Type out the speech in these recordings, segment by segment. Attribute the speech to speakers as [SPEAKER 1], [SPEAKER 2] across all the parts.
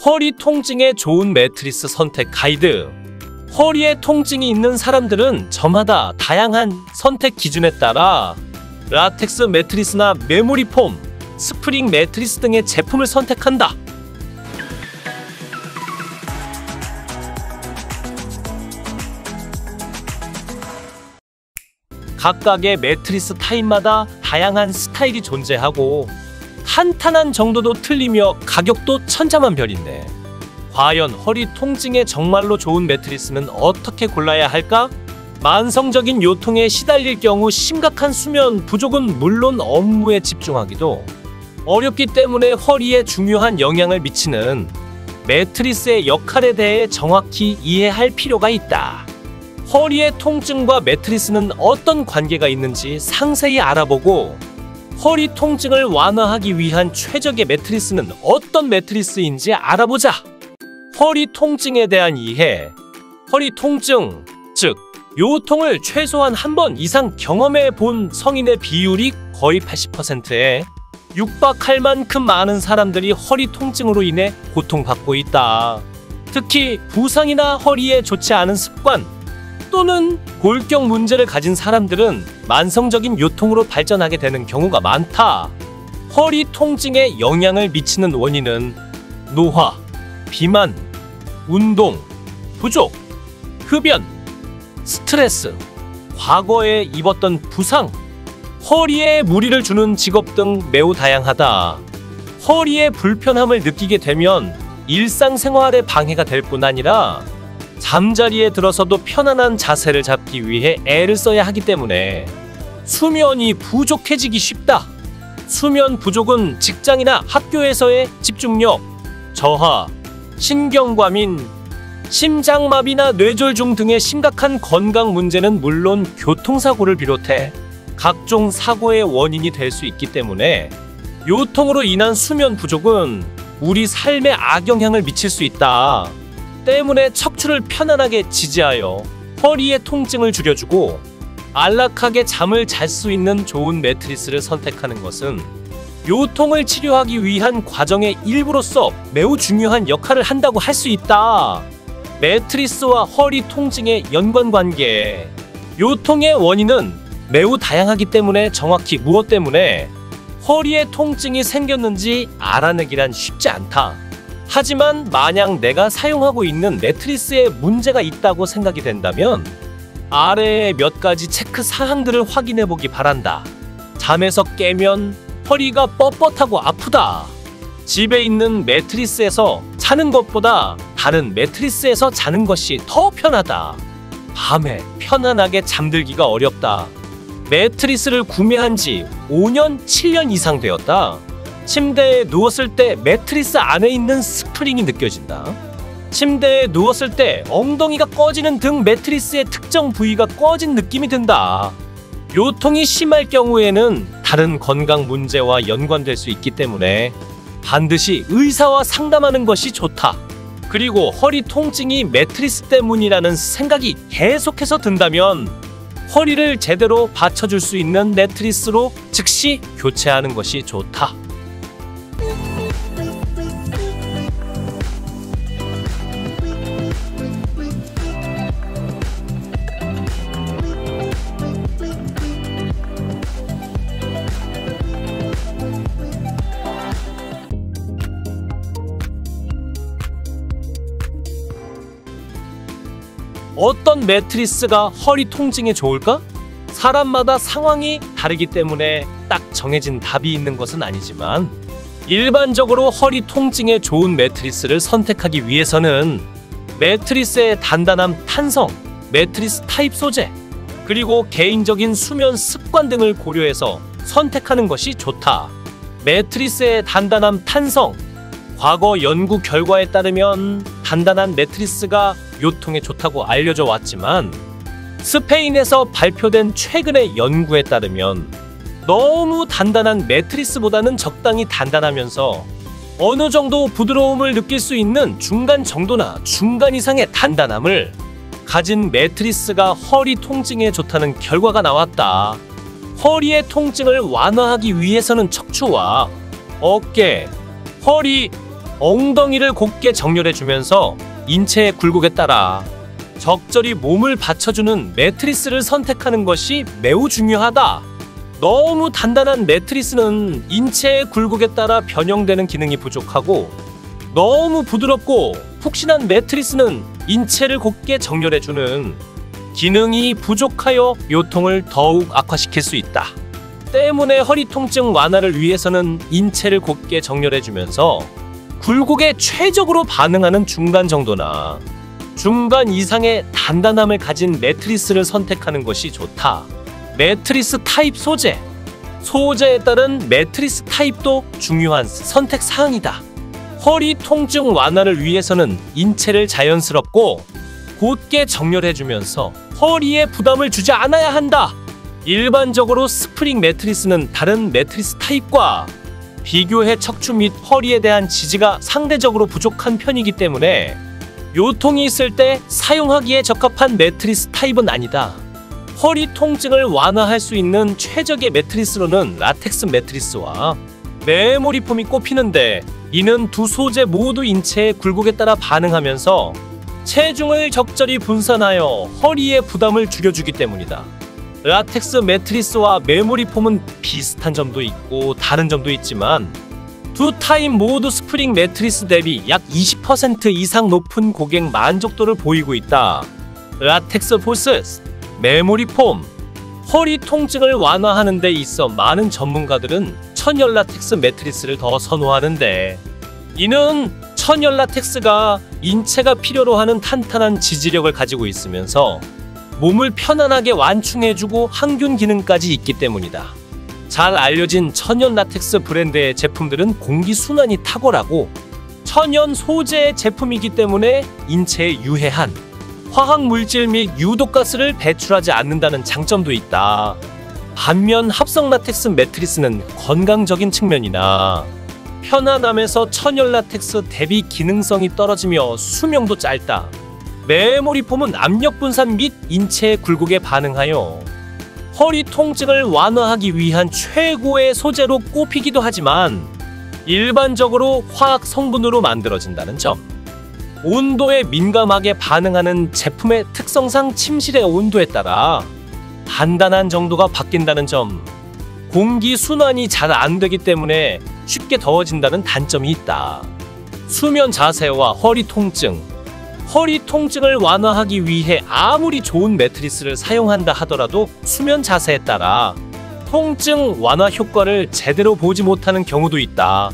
[SPEAKER 1] 허리 통증에 좋은 매트리스 선택 가이드. 허리에 통증이 있는 사람들은 저마다 다양한 선택 기준에 따라 라텍스 매트리스나 메모리 폼, 스프링 매트리스 등의 제품을 선택한다. 각각의 매트리스 타입마다 다양한 스타일이 존재하고 탄탄한 정도도 틀리며 가격도 천차만별인데, 과연 허리 통증에 정말로 좋은 매트리스는 어떻게 골라야 할까? 만성적인 요통에 시달릴 경우 심각한 수면 부족은 물론 업무에 집중하기도 어렵기 때문에 허리에 중요한 영향을 미치는 매트리스의 역할에 대해 정확히 이해할 필요가 있다. 허리의 통증과 매트리스는 어떤 관계가 있는지 상세히 알아보고 허리 통증을 완화하기 위한 최적의 매트리스는 어떤 매트리스인지 알아보자. 허리 통증에 대한 이해. 허리 통증, 즉 요통을 최소한 한 번 이상 경험해 본 성인의 비율이 거의 80%에 육박할 만큼 많은 사람들이 허리 통증으로 인해 고통받고 있다. 특히 부상이나 허리에 좋지 않은 습관 또는 골격 문제를 가진 사람들은 만성적인 요통으로 발전하게 되는 경우가 많다. 허리 통증에 영향을 미치는 원인은 노화, 비만, 운동, 부족, 흡연, 스트레스, 과거에 입었던 부상, 허리에 무리를 주는 직업 등 매우 다양하다. 허리에 불편함을 느끼게 되면 일상생활에 방해가 될 뿐 아니라 잠자리에 들어서도 편안한 자세를 잡기 위해 애를 써야 하기 때문에 수면이 부족해지기 쉽다. 수면 부족은 직장이나 학교에서의 집중력 저하, 신경과민, 심장마비나 뇌졸중 등의 심각한 건강 문제는 물론 교통사고를 비롯해 각종 사고의 원인이 될 수 있기 때문에 요통으로 인한 수면 부족은 우리 삶에 악영향을 미칠 수 있다. 때문에 척추를 편안하게 지지하여 허리의 통증을 줄여주고 안락하게 잠을 잘 수 있는 좋은 매트리스를 선택하는 것은 요통을 치료하기 위한 과정의 일부로서 매우 중요한 역할을 한다고 할 수 있다. 매트리스와 허리 통증의 연관관계. 요통의 원인은 매우 다양하기 때문에 정확히 무엇 때문에 허리에 통증이 생겼는지 알아내기란 쉽지 않다. 하지만 만약 내가 사용하고 있는 매트리스에 문제가 있다고 생각이 된다면 아래의 몇 가지 체크 사항들을 확인해 보기 바란다. 잠에서 깨면 허리가 뻣뻣하고 아프다. 집에 있는 매트리스에서 자는 것보다 다른 매트리스에서 자는 것이 더 편하다. 밤에 편안하게 잠들기가 어렵다. 매트리스를 구매한 지 5년, 7년 이상 되었다. 침대에 누웠을 때 매트리스 안에 있는 스프링이 느껴진다. 침대에 누웠을 때 엉덩이가 꺼지는 등 매트리스의 특정 부위가 꺼진 느낌이 든다. 요통이 심할 경우에는 다른 건강 문제와 연관될 수 있기 때문에 반드시 의사와 상담하는 것이 좋다. 그리고 허리 통증이 매트리스 때문이라는 생각이 계속해서 든다면 허리를 제대로 받쳐줄 수 있는 매트리스로 즉시 교체하는 것이 좋다. 어떤 매트리스가 허리 통증에 좋을까? 사람마다 상황이 다르기 때문에 딱 정해진 답이 있는 것은 아니지만 일반적으로 허리 통증에 좋은 매트리스를 선택하기 위해서는 매트리스의 단단함, 탄성, 매트리스 타입 소재, 그리고 개인적인 수면 습관 등을 고려해서 선택하는 것이 좋다. 매트리스의 단단함, 탄성. 과거 연구 결과에 따르면 단단한 매트리스가 요통에 좋다고 알려져 왔지만 스페인에서 발표된 최근의 연구에 따르면 너무 단단한 매트리스보다는 적당히 단단하면서 어느 정도 부드러움을 느낄 수 있는 중간 정도나 중간 이상의 단단함을 가진 매트리스가 허리 통증에 좋다는 결과가 나왔다. 허리의 통증을 완화하기 위해서는 척추와 어깨, 허리, 엉덩이를 곧게 정렬해주면서 인체의 굴곡에 따라 적절히 몸을 받쳐주는 매트리스를 선택하는 것이 매우 중요하다. 너무 단단한 매트리스는 인체의 굴곡에 따라 변형되는 기능이 부족하고, 너무 부드럽고 푹신한 매트리스는 인체를 곧게 정렬해주는 기능이 부족하여 요통을 더욱 악화시킬 수 있다. 때문에 허리 통증 완화를 위해서는 인체를 곧게 정렬해주면서 굴곡에 최적으로 반응하는 중간 정도나 중간 이상의 단단함을 가진 매트리스를 선택하는 것이 좋다. 매트리스 타입 소재에 따른 매트리스 타입도 중요한 선택 사항이다. 허리 통증 완화를 위해서는 인체를 자연스럽고 곧게 정렬해주면서 허리에 부담을 주지 않아야 한다. 일반적으로 스프링 매트리스는 다른 매트리스 타입과 비교해 척추 및 허리에 대한 지지가 상대적으로 부족한 편이기 때문에 요통이 있을 때 사용하기에 적합한 매트리스 타입은 아니다. 허리 통증을 완화할 수 있는 최적의 매트리스로는 라텍스 매트리스와 메모리폼이 꼽히는데, 이는 두 소재 모두 인체의 굴곡에 따라 반응하면서 체중을 적절히 분산하여 허리의 부담을 줄여주기 때문이다. 라텍스 매트리스와 메모리폼은 비슷한 점도 있고 다른 점도 있지만, 두 타입 모두 스프링 매트리스 대비 약 20% 이상 높은 고객 만족도를 보이고 있다. 라텍스 vs 메모리폼. 허리 통증을 완화하는 데 있어 많은 전문가들은 천연 라텍스 매트리스를 더 선호하는데, 이는 천연 라텍스가 인체가 필요로 하는 탄탄한 지지력을 가지고 있으면서 몸을 편안하게 완충해주고 항균 기능까지 있기 때문이다. 잘 알려진 천연 라텍스 브랜드의 제품들은 공기 순환이 탁월하고 천연 소재의 제품이기 때문에 인체에 유해한 화학 물질 및 유독가스를 배출하지 않는다는 장점도 있다. 반면 합성 라텍스 매트리스는 건강적인 측면이나 편안함에서 천연 라텍스 대비 기능성이 떨어지며 수명도 짧다. 메모리폼은 압력 분산 및 인체의 굴곡에 반응하여 허리 통증을 완화하기 위한 최고의 소재로 꼽히기도 하지만, 일반적으로 화학 성분으로 만들어진다는 점, 온도에 민감하게 반응하는 제품의 특성상 침실의 온도에 따라 단단한 정도가 바뀐다는 점, 공기 순환이 잘 안 되기 때문에 쉽게 더워진다는 단점이 있다. 수면 자세와 허리 통증. 허리 통증을 완화하기 위해 아무리 좋은 매트리스를 사용한다 하더라도 수면 자세에 따라 통증 완화 효과를 제대로 보지 못하는 경우도 있다.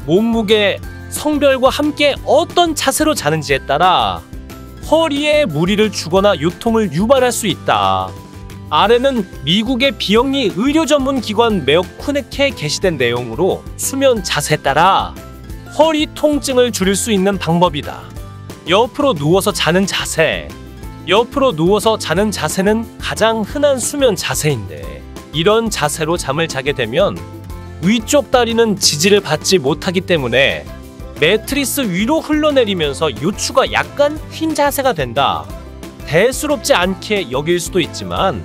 [SPEAKER 1] 몸무게, 성별과 함께 어떤 자세로 자는지에 따라 허리에 무리를 주거나 요통을 유발할 수 있다. 아래는 미국의 비영리 의료 전문 기관 메어 쿠네케에 게시된 내용으로 수면 자세에 따라 허리 통증을 줄일 수 있는 방법이다. 옆으로 누워서 자는 자세. 옆으로 누워서 자는 자세는 가장 흔한 수면 자세인데, 이런 자세로 잠을 자게 되면 위쪽 다리는 지지를 받지 못하기 때문에 매트리스 위로 흘러내리면서 요추가 약간 휜 자세가 된다. 대수롭지 않게 여길 수도 있지만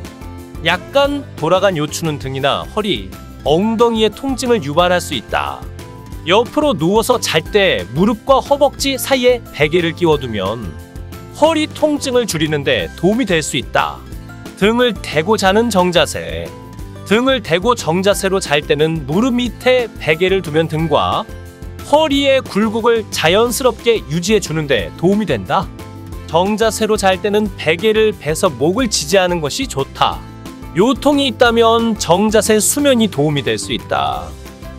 [SPEAKER 1] 약간 돌아간 요추는 등이나 허리, 엉덩이의 통증을 유발할 수 있다. 옆으로 누워서 잘 때 무릎과 허벅지 사이에 베개를 끼워두면 허리 통증을 줄이는데 도움이 될 수 있다. 등을 대고 자는 정자세. 등을 대고 정자세로 잘 때는 무릎 밑에 베개를 두면 등과 허리의 굴곡을 자연스럽게 유지해 주는데 도움이 된다. 정자세로 잘 때는 베개를 베서 목을 지지하는 것이 좋다. 요통이 있다면 정자세 수면이 도움이 될 수 있다.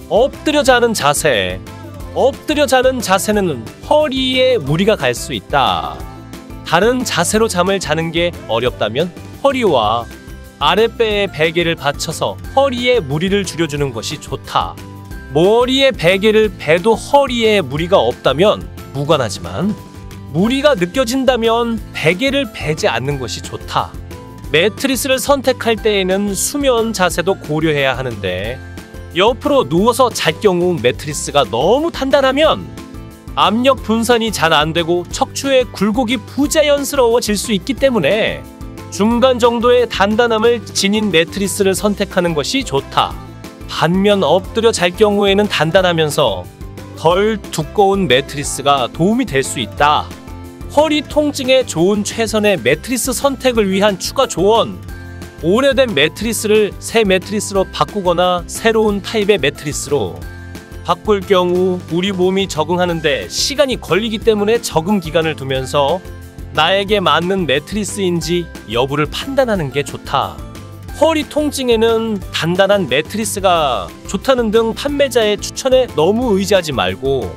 [SPEAKER 1] 엎드려 자는 자세. 엎드려 자는 자세는 허리에 무리가 갈 수 있다. 다른 자세로 잠을 자는 게 어렵다면 허리와 아랫배에 베개를 받쳐서 허리에 무리를 줄여주는 것이 좋다. 머리에 베개를 베도 허리에 무리가 없다면 무관하지만, 무리가 느껴진다면 베개를 베지 않는 것이 좋다. 매트리스를 선택할 때에는 수면 자세도 고려해야 하는데, 옆으로 누워서 잘 경우 매트리스가 너무 단단하면 압력 분산이 잘 안되고 척추의 굴곡이 부자연스러워질 수 있기 때문에 중간 정도의 단단함을 지닌 매트리스를 선택하는 것이 좋다. 반면 엎드려 잘 경우에는 단단하면서 덜 두꺼운 매트리스가 도움이 될 수 있다. 허리 통증에 좋은 최선의 매트리스 선택을 위한 추가 조언. 오래된 매트리스를 새 매트리스로 바꾸거나 새로운 타입의 매트리스로 바꿀 경우 우리 몸이 적응하는데 시간이 걸리기 때문에 적응 기간을 두면서 나에게 맞는 매트리스인지 여부를 판단하는 게 좋다. 허리 통증에는 단단한 매트리스가 좋다는 등 판매자의 추천에 너무 의지하지 말고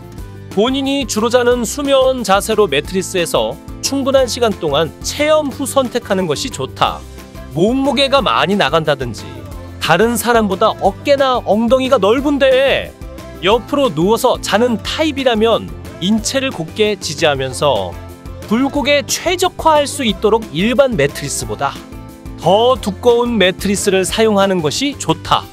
[SPEAKER 1] 본인이 주로 자는 수면 자세로 매트리스에서 충분한 시간 동안 체험 후 선택하는 것이 좋다. 몸무게가 많이 나간다든지 다른 사람보다 어깨나 엉덩이가 넓은데 옆으로 누워서 자는 타입이라면 인체를 곧게 지지하면서 굴곡에 최적화할 수 있도록 일반 매트리스보다 더 두꺼운 매트리스를 사용하는 것이 좋다.